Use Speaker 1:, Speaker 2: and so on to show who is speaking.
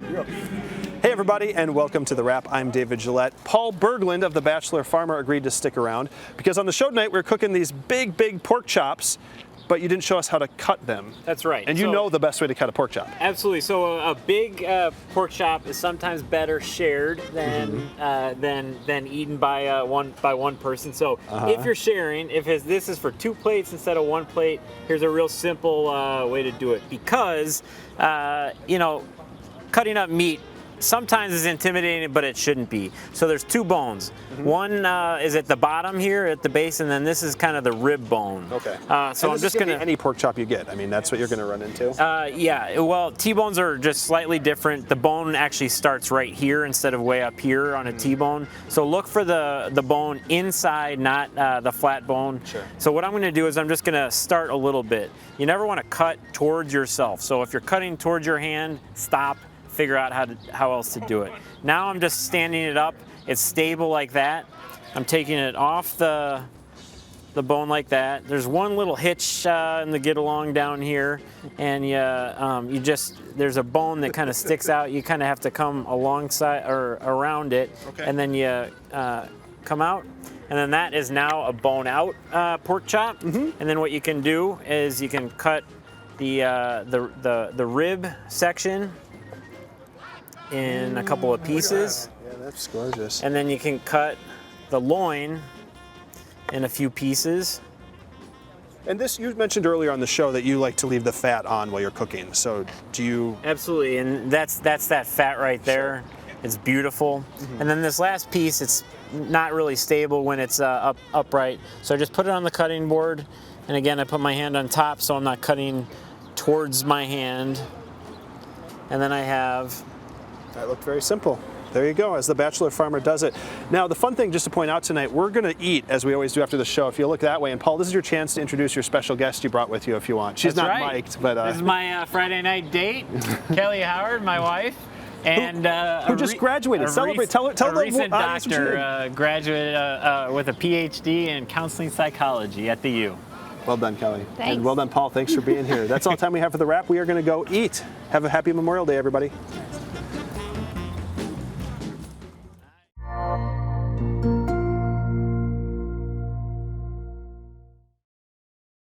Speaker 1: Hey everybody, and welcome to The Wrap. I'm David Gillette. Paul Berglund of the Bachelor Farmer agreed to stick around because on the show tonight we're cooking these big pork chops, but you didn't show us how to cut them.
Speaker 2: That's right.
Speaker 1: And you know the best way to cut a pork chop.
Speaker 2: Absolutely. So a big pork chop is sometimes better shared than eaten by one person. So if you're sharing, this is for 2 plates instead of 1 plate, here's a real simple way to do it. Because cutting up meat sometimes is intimidating, but it shouldn't be. So there's 2 bones. One is at the bottom here at the base, and then this is kind of the rib bone.
Speaker 1: Okay.
Speaker 2: So I'm just gonna
Speaker 1: any pork chop you get. I mean, that's what you're gonna run into.
Speaker 2: Yeah. Well, T-bones are just slightly different. The bone actually starts right here instead of way up here on a T-bone. So look for the bone inside, not the flat bone.
Speaker 1: Sure.
Speaker 2: So what I'm going to do is I'm just going to start a little bit. You never want to cut towards yourself. So if you're cutting towards your hand, stop. Figure out how else to do it. Now I'm just standing it up. It's stable like that. I'm taking it off the bone like that. There's one little hitch in the get along down here, and there's a bone that kind of sticks out. You kind of have to come alongside or around it, and then you come out. And then that is now a bone out pork chop. And then what you can do is you can cut the rib section in a couple of pieces.
Speaker 1: Yeah, that's gorgeous.
Speaker 2: And then you can cut the loin in a few pieces.
Speaker 1: And this, you mentioned earlier on the show that you like to leave the fat on while you're cooking. So do you?
Speaker 2: Absolutely, and that's that fat right there. Sure. It's beautiful. And then this last piece, it's not really stable when it's upright. So I just put it on the cutting board. And again, I put my hand on top so I'm not cutting towards my hand. And then I have...
Speaker 1: That looked very simple. There you go, as the Bachelor Farmer does it. Now, the fun thing just to point out tonight, we're going to eat, as we always do after the show, if you look that way. And Paul, this is your chance to introduce your special guest you brought with you if you want. She's not mic'd, but...
Speaker 2: This is my Friday night date, Kelly Howard, my wife. And
Speaker 1: who just graduated. Celebrate. Tell
Speaker 2: a recent doctor, graduate with a PhD in counseling psychology at the U.
Speaker 1: Well done, Kelly.
Speaker 3: Thanks.
Speaker 1: And well done, Paul. Thanks for being here. That's all the time we have for The Wrap. We are going to go eat. Have a happy Memorial Day, everybody.